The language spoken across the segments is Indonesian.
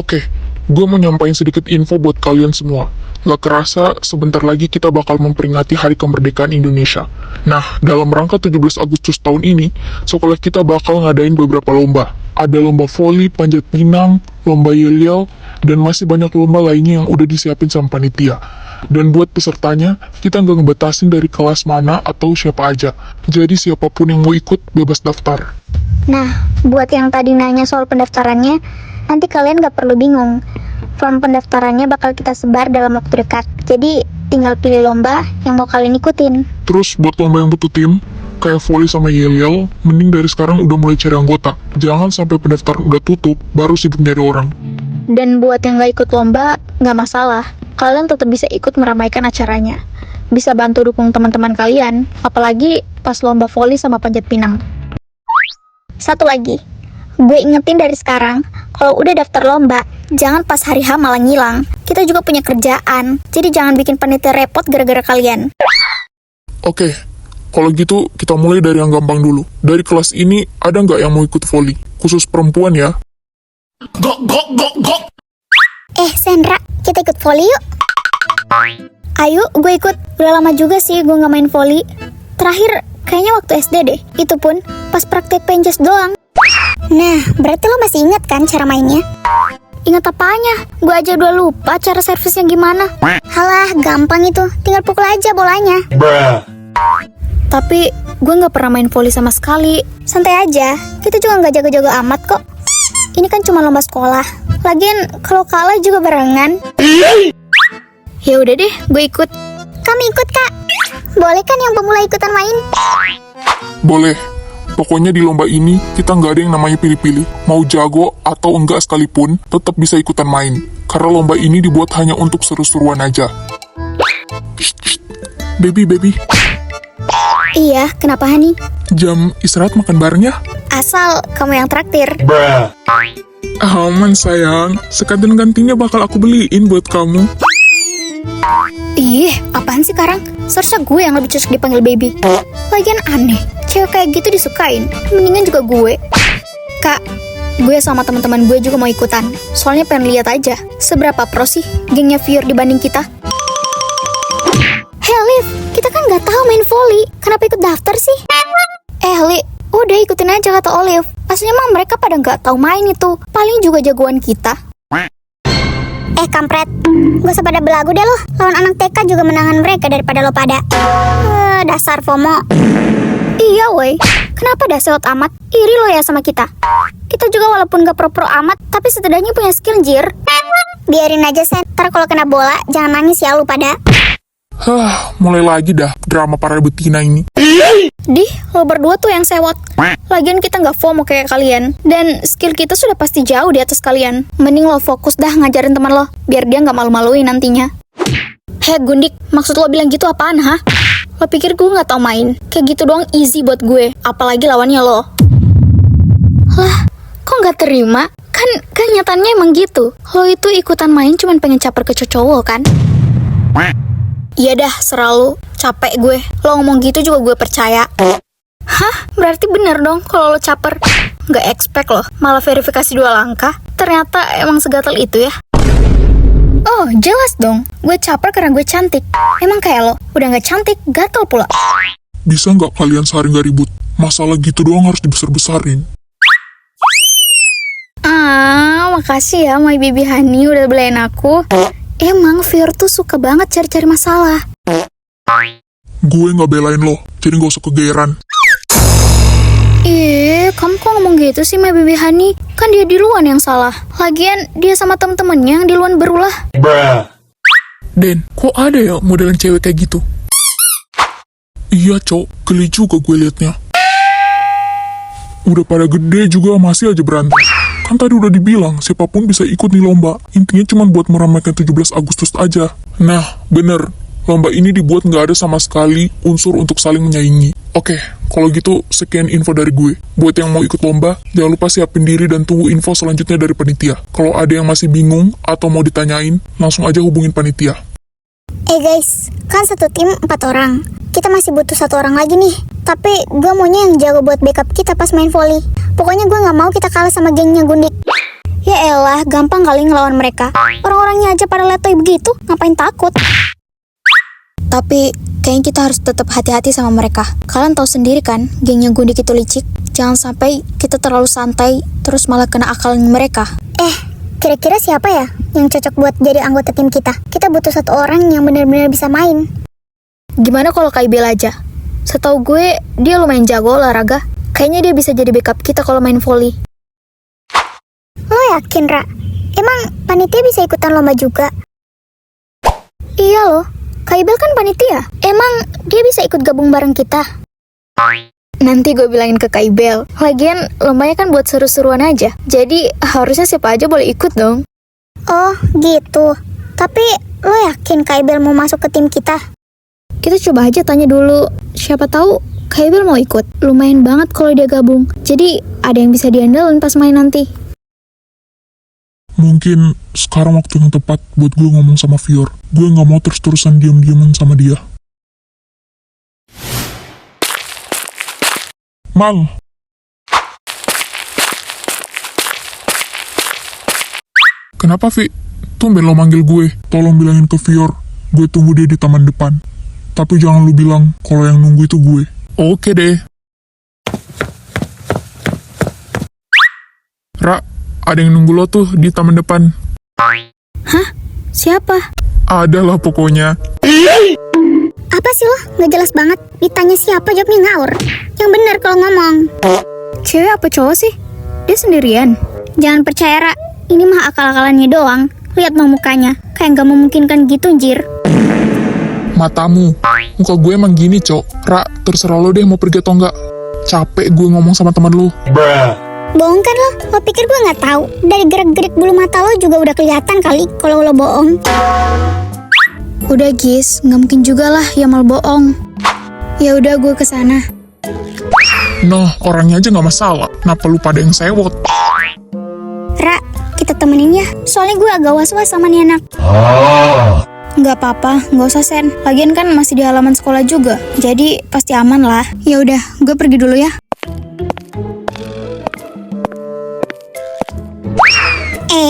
Oke, gue mau nyampain sedikit info buat kalian semua. Gak kerasa, sebentar lagi kita bakal memperingati Hari Kemerdekaan Indonesia. Nah, dalam rangka 17 Agustus tahun ini, sekolah kita bakal ngadain beberapa lomba. Ada lomba voli, panjat pinang, lomba yel-yel, dan masih banyak lomba lainnya yang udah disiapin sama panitia. Dan buat pesertanya, kita nggak ngebatasin dari kelas mana atau siapa aja. Jadi siapapun yang mau ikut, bebas daftar. Nah, buat yang tadi nanya soal pendaftarannya, nanti kalian gak perlu bingung. Form pendaftarannya bakal kita sebar dalam waktu dekat. Jadi, tinggal pilih lomba yang mau kalian ikutin. Terus buat lomba yang butuh tim, kayak voli sama yel-yel, mending dari sekarang udah mulai cari anggota. Jangan sampai pendaftaran udah tutup, baru sibuk nyari orang. Dan buat yang gak ikut lomba, gak masalah. Kalian tetap bisa ikut meramaikan acaranya. Bisa bantu dukung teman-teman kalian, apalagi pas lomba voli sama panjat pinang. Satu lagi, gue ingetin dari sekarang, kalau udah daftar lomba, jangan pas hari H malah ngilang. Kita juga punya kerjaan, jadi jangan bikin panitia repot gara-gara kalian. Oke, kalau gitu kita mulai dari yang gampang dulu. Dari kelas ini, ada nggak yang mau ikut voli? Khusus perempuan ya. Sandra, kita ikut voli yuk. Ayo, gue ikut. Udah lama juga sih gue gak main voli. Terakhir, kayaknya waktu SD deh. Itu pun pas praktek penjas doang. Nah, berarti lo masih ingat kan cara mainnya? Ingat apanya? Gue aja udah lupa cara servisnya gimana. Halah, gampang itu. Tinggal pukul aja bolanya. Tapi gue gak pernah main voli sama sekali. Santai aja, kita juga gak jago-jago amat kok. Ini kan cuma lomba sekolah. Lagian kalau kalah juga barengan. Ya udah deh, gue ikut. Kami ikut, Kak. Boleh kan yang pemula ikutan main? Boleh. Pokoknya di lomba ini, kita nggak ada yang namanya pilih-pilih. Mau jago atau enggak sekalipun, tetap bisa ikutan main. Karena lomba ini dibuat hanya untuk seru-seruan aja. Baby. Iya, kenapa Hani? Jam istirahat makan bareng ya? Asal kamu yang traktir. Aman sayang, sekadar gantinya bakal aku beliin buat kamu. Ih, apaan sih Karang? Seharusnya gue yang lebih cocok dipanggil baby. Lagian aneh, cewek kayak gitu disukain. Mendingan juga gue. Kak, gue sama teman-teman gue juga mau ikutan. Soalnya pengen lihat aja seberapa pro sih gengnya viewer dibanding kita. Hey Liv, kita kan nggak tahu main volley. Kenapa ikut daftar sih? Li, udah ikutin aja kata Olive. Aslinya mah mereka pada nggak tahu main itu. Paling juga jagoan kita. Kampret, gak usah pada belagu deh lo. Lawan anak TK juga menangan mereka daripada lo pada. Dasar FOMO. Iya woi, kenapa dah sewot amat? Iri lo ya sama kita. Kita juga walaupun gak pro-pro amat, tapi setidaknya punya skill jir. Biarin aja Sen, ntar kalau kena bola jangan nangis ya lo pada. Mulai lagi dah drama para betina ini. Dih, lo berdua tuh yang sewot. Lagian kita gak FOMO kayak kalian. Dan skill kita sudah pasti jauh di atas kalian. Mending lo fokus dah ngajarin teman lo, biar dia gak malu-maluin nantinya. Hei Gundik, maksud lo bilang gitu apaan ha? Lo pikir gue gak tau main? Kayak gitu doang easy buat gue. Apalagi lawannya lo. Lah, kok gak terima? Kan nyatanya emang gitu. Lo itu ikutan main cuman pengen caper ke cowok kan? Iya dah, serah lu. Capek gue. Lo ngomong gitu juga gue percaya. Hah? Berarti bener dong kalau lo caper. Gak expect loh, malah verifikasi 2 langkah. Ternyata emang segatel itu ya. Oh, jelas dong. Gue caper karena gue cantik. Emang kayak lo, udah gak cantik, gatel pula. Bisa nggak kalian sehari nggak ribut? Masalah gitu doang harus dibesar-besarin. Makasih ya my baby honey udah belain aku. Emang Fior tuh suka banget cari-cari masalah. Gue nggak belain lo, jadi nggak usah kegeeran. Kamu kok ngomong gitu sih my baby honey? Kan dia duluan yang salah. Lagian dia sama temen-temennya yang duluan berulah. Den, kok ada ya modelan cewek kayak gitu? Iya cok, geli juga gue liatnya. Udah pada gede juga masih aja berantem. Kan tadi udah dibilang, siapapun bisa ikut nih lomba. Intinya cuma buat meramaikan 17 Agustus aja. Nah, bener. Lomba ini dibuat nggak ada sama sekali unsur untuk saling menyaingi. Oke, kalau gitu sekian info dari gue. Buat yang mau ikut lomba, jangan lupa siapin diri dan tunggu info selanjutnya dari panitia. Kalau ada yang masih bingung atau mau ditanyain, langsung aja hubungin panitia. Guys, kan satu tim 4 orang. Kita masih butuh 1 orang lagi nih. Tapi gue maunya yang jago buat backup kita pas main volley. Pokoknya gue gak mau kita kalah sama gengnya Gundik. Ya elah, gampang kali ngelawan mereka. Orang-orangnya aja pada letoy begitu, ngapain takut? Tapi kayaknya kita harus tetap hati-hati sama mereka. Kalian tahu sendiri kan, gengnya Gundik itu licik. Jangan sampai kita terlalu santai, terus malah kena akalnya mereka. Kira-kira siapa ya yang cocok buat jadi anggota tim kita? Kita butuh satu orang yang benar-benar bisa main. Gimana kalau Kak Ibel aja? Setahu gue, dia lumayan jago olahraga. Kayaknya dia bisa jadi backup kita kalau main volley. Lo yakin, Ra? Emang panitia bisa ikutan lomba juga? Iya loh, Kak Ibel kan panitia. Emang dia bisa ikut gabung bareng kita? Nanti gue bilangin ke Kak Ibel. Lagian lombanya kan buat seru-seruan aja. Jadi harusnya siapa aja boleh ikut dong. Oh, gitu. Tapi lo yakin Kak Ibel mau masuk ke tim kita? Kita coba aja tanya dulu. Siapa tahu Kak Ibel mau ikut. Lumayan banget kalau dia gabung. Jadi ada yang bisa diandelin pas main nanti. Mungkin sekarang waktu yang tepat buat gue ngomong sama Fior. Gue gak mau terus-terusan diam-diaman sama dia. Mal. Kenapa, Vi? Tumben lo manggil gue. Tolong bilangin ke Fior, gue tunggu dia di taman depan. Tapi jangan lu bilang kalau yang nunggu itu gue. Oke deh. Ra, ada yang nunggu lo tuh di taman depan. Hah? Siapa? Ada lah pokoknya. Apa sih lo? Nggak jelas banget. Ditanya siapa jawabnya ngawur. Yang benar kalau ngomong. Cewek apa cowok sih? Dia sendirian. Jangan percaya, Ra. Ini mah akal-akalannya doang. Lihat mah mukanya. Kayak nggak memungkinkan gitu, Jir. Matamu. Muka gue emang gini, Cok. Ra, terserah lo deh mau pergi atau enggak. Capek gue ngomong sama teman lo. Bohong kan lo? Lo pikir gue nggak tahu? Dari gerak-gerik bulu mata lo juga udah kelihatan kali kalau lo bohong. Udah Gis, nggak mungkin juga lah ya mal bohong. Ya udah gue kesana. Nah, orangnya aja nggak masalah. Kenapa lu pada yang sewot? Ra, kita temenin ya. Soalnya gue agak was-was sama nih anak. Nggak apa-apa, nggak usah Sen. Lagian kan masih di halaman sekolah juga, jadi pasti aman lah. Ya udah, gue pergi dulu ya.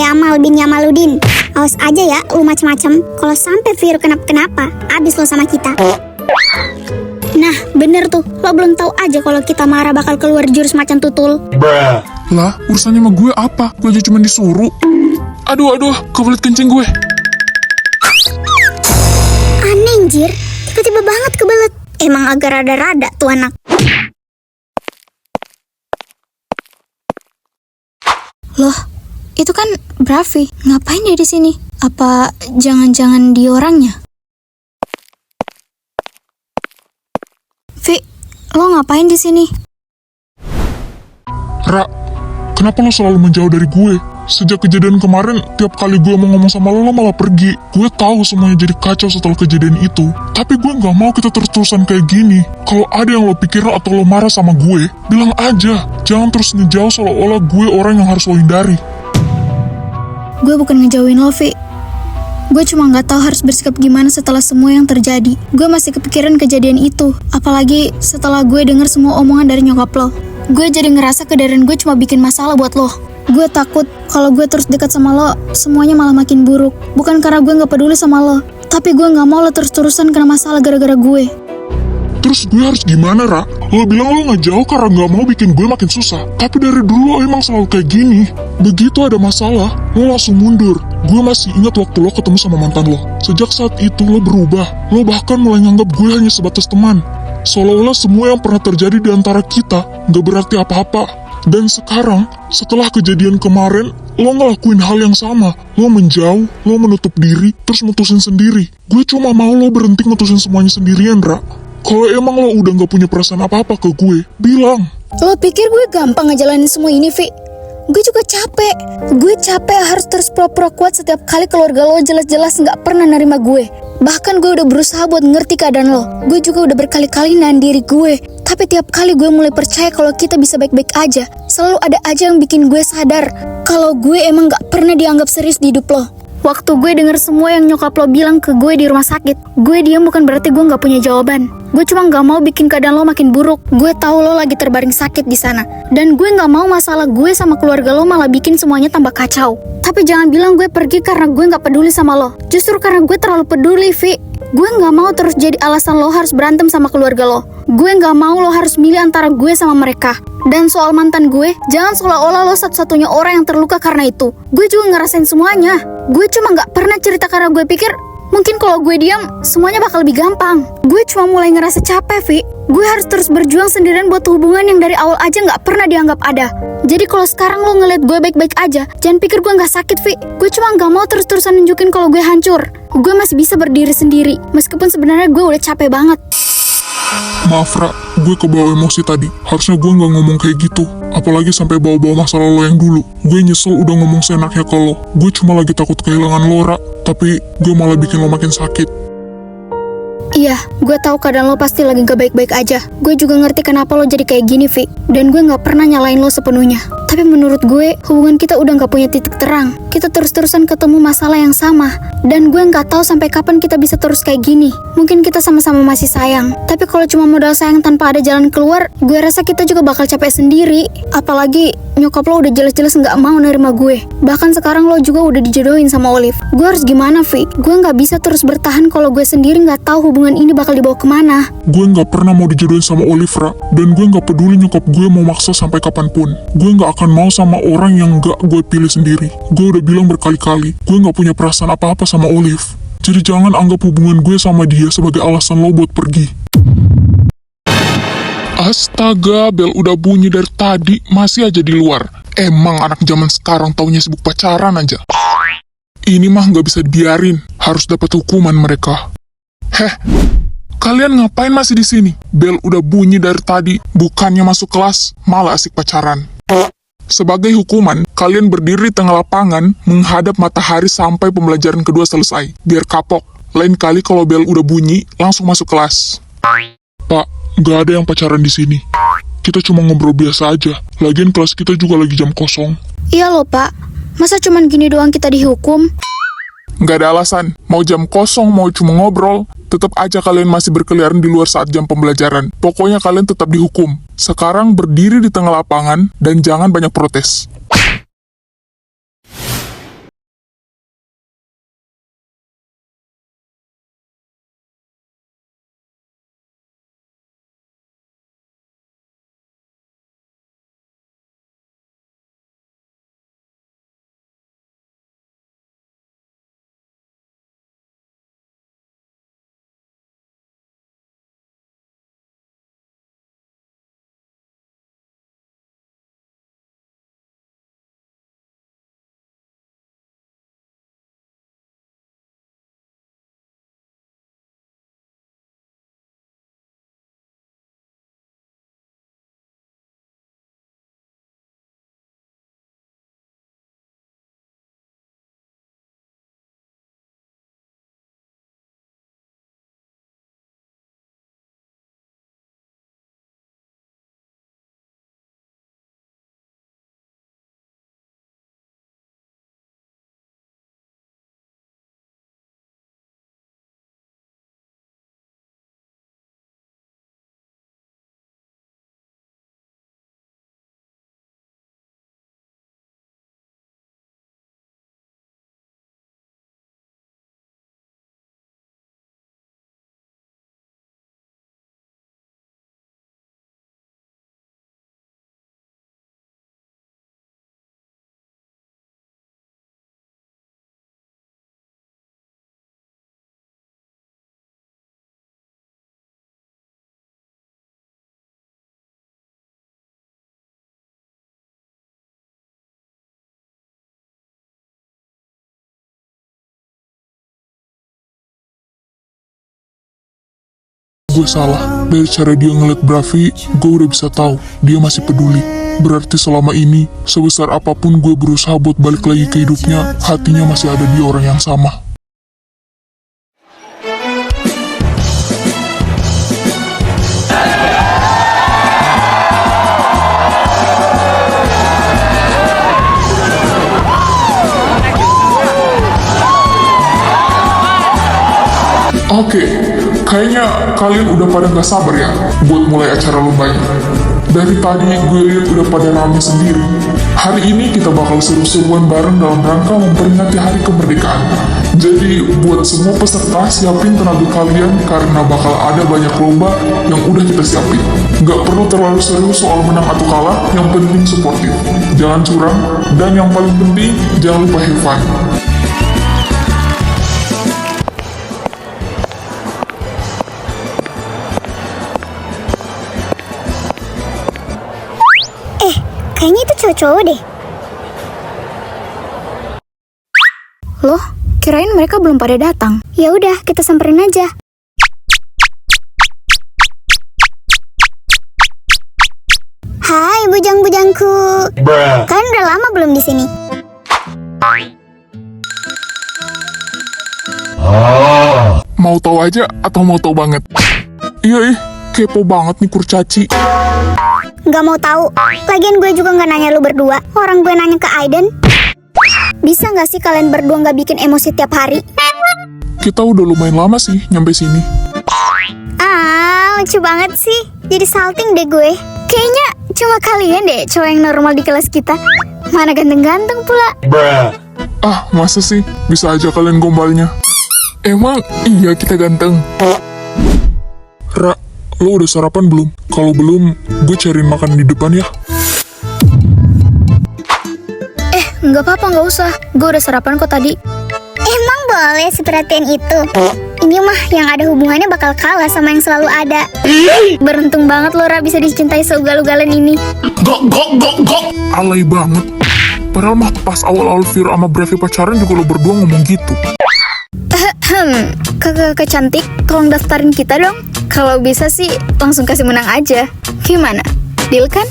Amal bin Yamaludin, awas aja ya lu macem-macem. Kalau sampai Fir kenapa-kenapa, abis lo sama kita. Nah, bener tuh. Lo belum tahu aja kalau kita marah bakal keluar jurus macan tutul. Lah, urusannya sama gue apa? Gue aja cuma disuruh. Aduh, kebelet kencing gue. Aneh, Jir. Tiba-tiba banget kebelet. Emang agak rada-rada tuh anak. Loh, itu kan Bravi. Ngapain dia di sini? Apa jangan-jangan dia orangnya? Vi, lo ngapain di sini? Ra, kenapa lo selalu menjauh dari gue? Sejak kejadian kemarin, tiap kali gue mau ngomong sama lo malah pergi. Gue tahu semuanya jadi kacau setelah kejadian itu. Tapi gue gak mau kita terus-terusan kayak gini. Kalau ada yang lo pikir atau lo marah sama gue, bilang aja. Jangan terus ngejauh seolah-olah gue orang yang harus lo hindari. Gue bukan ngejauhin lo, Vi. Gue cuma gak tahu harus bersikap gimana setelah semua yang terjadi. Gue masih kepikiran kejadian itu. Apalagi setelah gue denger semua omongan dari nyokap lo. Gue jadi ngerasa keadaan gue cuma bikin masalah buat lo. Gue takut kalau gue terus dekat sama lo, semuanya malah makin buruk. Bukan karena gue gak peduli sama lo, tapi gue gak mau lo terus-terusan kena masalah gara-gara gue. Terus gue harus gimana, Ra? Lo bilang lo gak jauh karena gak mau bikin gue makin susah. Tapi dari dulu lo emang selalu kayak gini. Begitu ada masalah, lo langsung mundur. Gue masih ingat waktu lo ketemu sama mantan lo. Sejak saat itu lo berubah. Lo bahkan mulai nganggap gue hanya sebatas teman. Seolah-olah semua yang pernah terjadi di antara kita gak berarti apa-apa. Dan sekarang, setelah kejadian kemarin, lo ngelakuin hal yang sama. Lo menjauh, lo menutup diri, terus mutusin sendiri. Gue cuma mau lo berhenti mutusin semuanya sendirian, Ra. Kalau emang lo udah gak punya perasaan apa-apa ke gue, bilang. Lo pikir gue gampang ngejalanin semua ini, Vi? Gue juga capek. Gue capek harus terus pura-pura kuat setiap kali keluarga lo jelas-jelas gak pernah nerima gue. Bahkan gue udah berusaha buat ngerti keadaan lo. Gue juga udah berkali-kali nahan diri gue. Tapi tiap kali gue mulai percaya kalau kita bisa baik-baik aja. Selalu ada aja yang bikin gue sadar kalau gue emang gak pernah dianggap serius di hidup lo. Waktu gue denger semua yang nyokap lo bilang ke gue di rumah sakit, gue diam bukan berarti gue gak punya jawaban. Gue cuma nggak mau bikin keadaan lo makin buruk. Gue tahu lo lagi terbaring sakit di sana. Dan gue nggak mau masalah gue sama keluarga lo malah bikin semuanya tambah kacau. Tapi jangan bilang gue pergi karena gue nggak peduli sama lo. Justru karena gue terlalu peduli, Vi. Gue nggak mau terus jadi alasan lo harus berantem sama keluarga lo. Gue nggak mau lo harus milih antara gue sama mereka. Dan soal mantan gue, jangan seolah-olah lo satu-satunya orang yang terluka karena itu. Gue juga ngerasain semuanya. Gue cuma nggak pernah cerita karena gue pikir mungkin kalau gue diam, semuanya bakal lebih gampang. Gue cuma mulai ngerasa capek, Vi. Gue harus terus berjuang sendirian buat hubungan yang dari awal aja nggak pernah dianggap ada. Jadi kalau sekarang lo ngeliat gue baik-baik aja, jangan pikir gue nggak sakit, Vi. Gue cuma nggak mau terus-terusan nunjukin kalau gue hancur. Gue masih bisa berdiri sendiri, meskipun sebenarnya gue udah capek banget. Maaf, Ra, gue kebawa emosi tadi. Harusnya gue nggak ngomong kayak gitu. Apalagi sampai bawa-bawa masalah lo yang dulu. Gue nyesel udah ngomong seenaknya ke lo. Gue cuma lagi takut kehilangan lo, Ra. Tapi gue malah bikin lo makin sakit. Iya, gue tahu keadaan lo pasti lagi gak baik-baik aja. Gue juga ngerti kenapa lo jadi kayak gini, Vi. Dan gue gak pernah nyalain lo sepenuhnya. Tapi menurut gue, hubungan kita udah gak punya titik terang. Kita terus-terusan ketemu masalah yang sama. Dan gue gak tahu sampai kapan kita bisa terus kayak gini. Mungkin kita sama-sama masih sayang. Tapi kalau cuma modal sayang tanpa ada jalan keluar, gue rasa kita juga bakal capek sendiri. Apalagi nyokap lo udah jelas-jelas gak mau nerima gue. Bahkan sekarang lo juga udah dijodohin sama Olive. Gue harus gimana, Vi? Gue gak bisa terus bertahan kalau gue sendiri gak tahu hubungan ini bakal dibawa kemana. Gue gak pernah mau dijodohin sama Olive, Ra. Dan gue gak peduli nyokap gue mau maksa sampai kapanpun. Gue gak akan mau sama orang yang gak gue pilih sendiri. Gue udah bilang berkali-kali, gue gak punya perasaan apa-apa sama Olive. Jadi jangan anggap hubungan gue sama dia sebagai alasan lo buat pergi. Astaga, bel udah bunyi dari tadi, masih aja di luar. Emang anak zaman sekarang taunya sibuk pacaran aja. Ini mah gak bisa dibiarin, harus dapat hukuman mereka. Heh, kalian ngapain masih di sini? Bel udah bunyi dari tadi, bukannya masuk kelas, malah asik pacaran. Sebagai hukuman, kalian berdiri di tengah lapangan, menghadap matahari sampai pembelajaran kedua selesai, biar kapok. Lain kali kalau bel udah bunyi, langsung masuk kelas. Pak, gak ada yang pacaran di sini. Kita cuma ngobrol biasa aja. Lagian kelas kita juga lagi jam kosong. Iya loh, Pak. Masa cuman gini doang kita dihukum? Gak ada alasan. Mau jam kosong, mau cuma ngobrol, tetap aja kalian masih berkeliaran di luar saat jam pembelajaran. Pokoknya kalian tetap dihukum. Sekarang berdiri di tengah lapangan dan jangan banyak protes. Gue salah. Dari cara dia ngeliat Bravi, gue udah bisa tahu dia masih peduli. Berarti selama ini, sebesar apapun gue berusaha buat balik lagi ke hidupnya, hatinya masih ada di orang yang sama. Oke, Kayaknya kalian udah pada gak sabar ya buat mulai acara lombanya. Dari tadi gue lihat udah pada rame sendiri. Hari ini kita bakal seru-seruan bareng dalam rangka memperingati hari kemerdekaan. Jadi buat semua peserta siapin tenaga kalian karena bakal ada banyak lomba yang udah kita siapin. Gak perlu terlalu serius soal menang atau kalah, yang penting suportif. Jangan curang, dan yang paling penting jangan lupa have fun. Kayaknya itu cowok-cowok deh. Loh, kirain mereka belum pada datang. Ya udah, kita samperin aja. Hai bujang-bujangku. Kalian udah lama belum di sini? Mau tahu aja atau mau tahu banget? Iya kepo banget nih kurcaci. Gak mau tahu. Lagian gue juga nggak nanya lu berdua. Orang gue nanya ke Aiden. Bisa nggak sih kalian berdua nggak bikin emosi tiap hari? Kita udah lumayan lama sih nyampe sini. Lucu banget sih. Jadi salting deh gue. Kayaknya cuma kalian deh cowok yang normal di kelas kita. Mana ganteng-ganteng pula. Ah, masa sih? Bisa aja kalian gombalnya. Emang iya kita ganteng. Ra, lo udah sarapan belum? Kalau belum, gue cariin makan di depan ya. Nggak apa-apa, nggak usah. Gue udah sarapan kok tadi. Emang boleh seperhatian itu? Ini mah yang ada hubungannya bakal kalah sama yang selalu ada. Beruntung banget lo, Ra, bisa dicintai seugal-ugalan ini. Alay banget. Padahal mah pas awal-awal Viro sama Bravi pacaran juga lo berdua ngomong gitu. Kakak cantik, tolong daftarin kita dong. Kalau bisa sih langsung kasih menang aja. Gimana? Deal kan?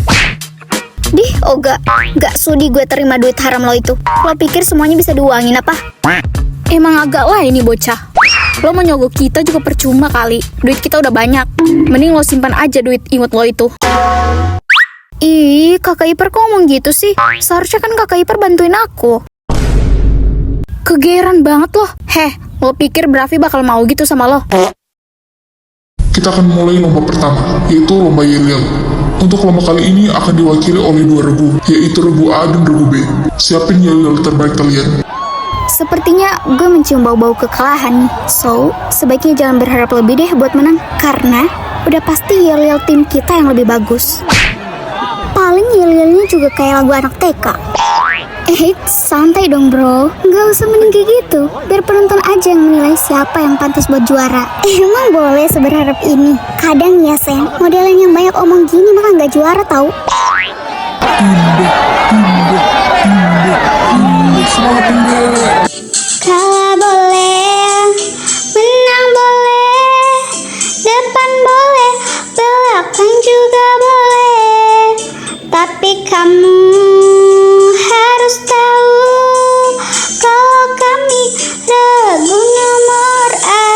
Dih, Oga, gak sudi gue terima duit haram lo itu. Lo pikir semuanya bisa diuangin apa? Emang agak lah ini bocah. Lo mau nyogok kita juga percuma kali. Duit kita udah banyak. Mending lo simpan aja duit imut lo itu. Ih, kakak ipar kok ngomong gitu sih? Seharusnya kan kakak ipar bantuin aku. Kegeeran banget loh. Lo pikir Bravi bakal mau gitu sama lo? Kita akan mulai lomba pertama, yaitu lomba yel-yel. Untuk lomba kali ini akan diwakili oleh dua regu, yaitu regu A dan regu B. Siapin yel-yel terbaik kalian. Sepertinya gue mencium bau-bau kekalahan nih. So, sebaiknya jangan berharap lebih deh buat menang. Karena udah pasti yel-yel tim kita yang lebih bagus. Paling yel-yelnya juga kayak lagu anak TK. Santai dong bro. Gak usah mending kayak gitu. Biar penonton aja yang menilai siapa yang pantas buat juara. Emang boleh seberharap ini? Kadang ya Sen, modelan yang banyak omong gini maka gak juara tau. Kalah boleh, menang boleh, depan boleh, belakang juga boleh. Tapi kamu harus tahu kalau kami regu nomor A.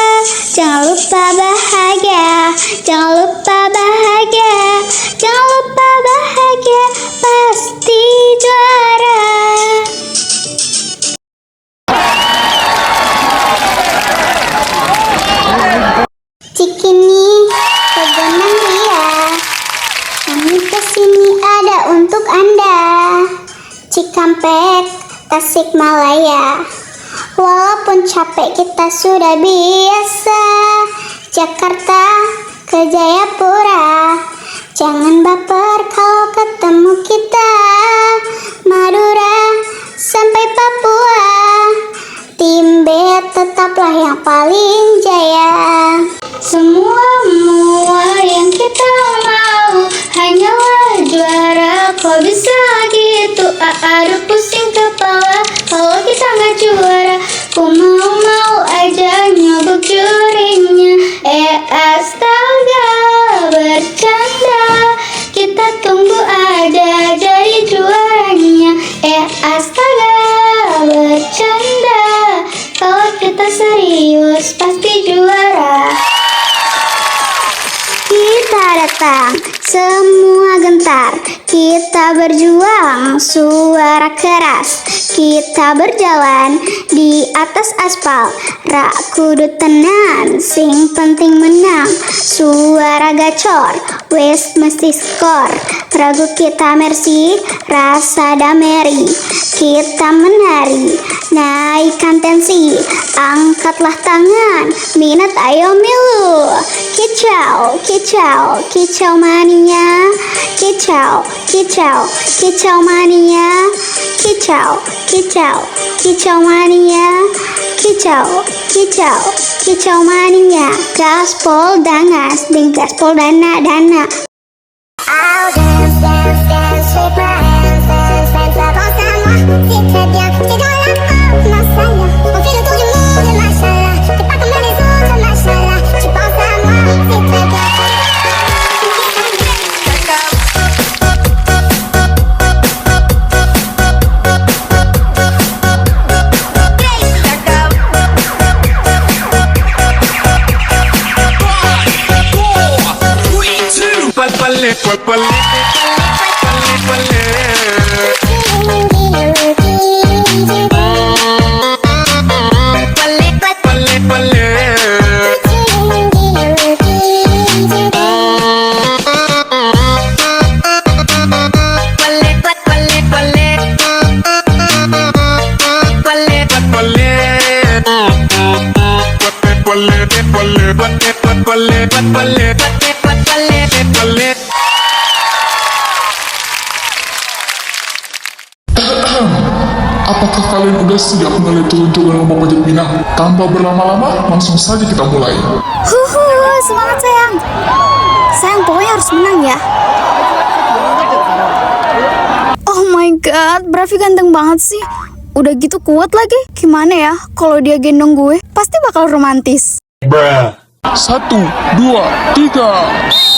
Jangan lupa bahagia, jangan lupa bahagia, jangan lupa bahagia, pasti juara. Cikini, pegangan dia. Kami kesini ada untuk Anda. Cikampek, Tasikmalaya. Walaupun capek kita sudah biasa. Jakarta ke Jayapura. Jangan baper kalau ketemu kita. Madura sampai Papua. Tim B tetaplah yang paling jaya. Semua yang kita mau hanyalah juara. Kok bisa gitu? Aduh pusing kepala kalau kita nggak juara. Ku mau aja nyobok jurinya. Astaga, bercanda. Kita tunggu aja jadi juaranya. Astaga, bercanda. Kalau kita serius pasti juara. Kita datang goncang, semua gentar. Kita berjuang, suara keras. Kita berjalan di atas aspal. Rak kudu tenan, sing penting menang. Suara gacor, wes mesti skor. Ragu kita mercy, rasa dameri. Kita menari, naikkan tensi. Angkatlah tangan, minat ayo milu. Kicau, kicau, kicau mania. Kicau, kicau, kicau mania. Kicau, kicau, kicau mania. Kicau, kicau, kicau mania. Gaspol dangas, ding gaspol dana. I'll dance, dance, dance with my hands, dance, dance là bon ça moi, c'est très bien, t'es dans la pop, mashallah, on fait le tour du monde, mashallah, t'es pas comme les autres, mashallah, tu penses à moi, c'est très bien. Apakah kalian udah siap melihat turun-turun lomba panjat pinang? Tanpa berlama-lama, langsung saja kita mulai. Semangat sayang. Sayang pokoknya harus menang ya. Oh my god, Bravi ganteng banget sih. Udah gitu kuat lagi. Gimana ya kalau dia gendong gue? Pasti bakal romantis. 1, 2, 3.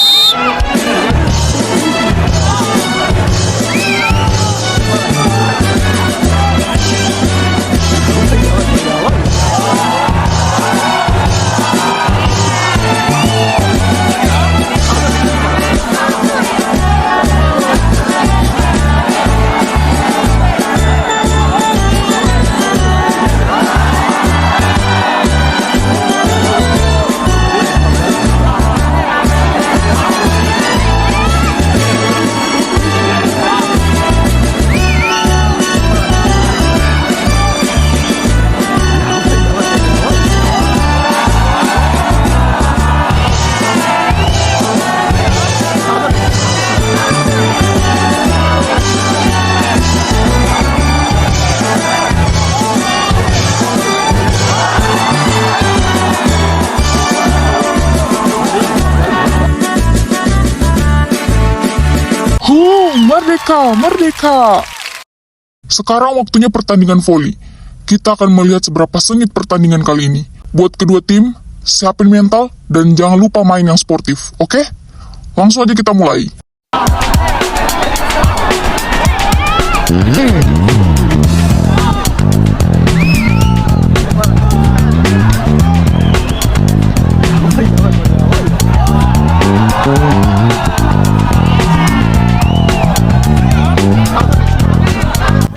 Merdeka, merdeka. Sekarang waktunya pertandingan voli. Kita akan melihat seberapa sengit pertandingan kali ini. Buat kedua tim, siapin mental dan jangan lupa main yang sportif, oke? Langsung aja kita mulai.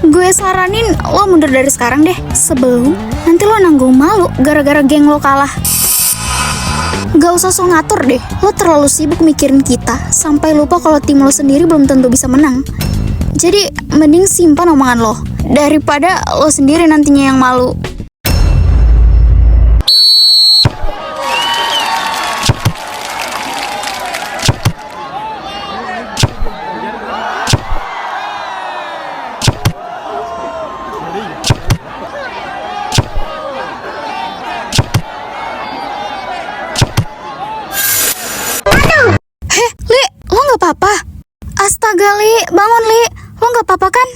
Gue saranin lo mundur dari sekarang deh, sebelum nanti lo nanggung malu gara-gara geng lo kalah. Gak usah so ngatur deh, lo terlalu sibuk mikirin kita sampai lupa kalau tim lo sendiri belum tentu bisa menang. Jadi mending simpan omongan lo daripada lo sendiri nantinya yang malu. Li, lo gak apa-apa? Astaga Li, bangun Li, lo gak apa-apa kan?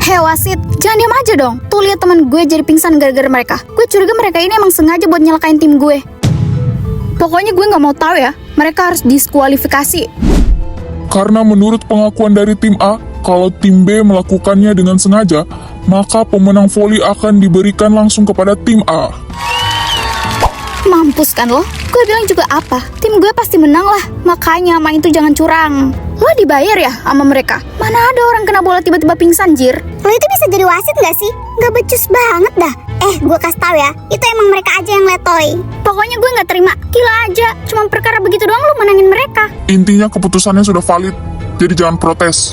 Hei wasit, jangan diam aja dong. Tuh lihat teman gue jadi pingsan gara-gara mereka. Gue curiga mereka ini emang sengaja buat nyelakain tim gue. Pokoknya gue gak mau tahu ya, mereka harus diskualifikasi. Karena menurut pengakuan dari tim A, kalau tim B melakukannya dengan sengaja, maka pemenang voli akan diberikan langsung kepada tim A. Mampus kan lo? Gue bilang juga apa? Tim gue pasti menang lah. Makanya main tuh jangan curang. Lo dibayar ya sama mereka? Mana ada orang kena bola tiba-tiba pingsan, jir? Lo itu bisa jadi wasit gak sih? Gak becus banget dah. Gue kasih tahu ya, itu emang mereka aja yang letoy. Pokoknya gue gak terima. Gila aja, cuma perkara begitu doang lo menangin mereka. Intinya keputusannya sudah valid, jadi jangan protes.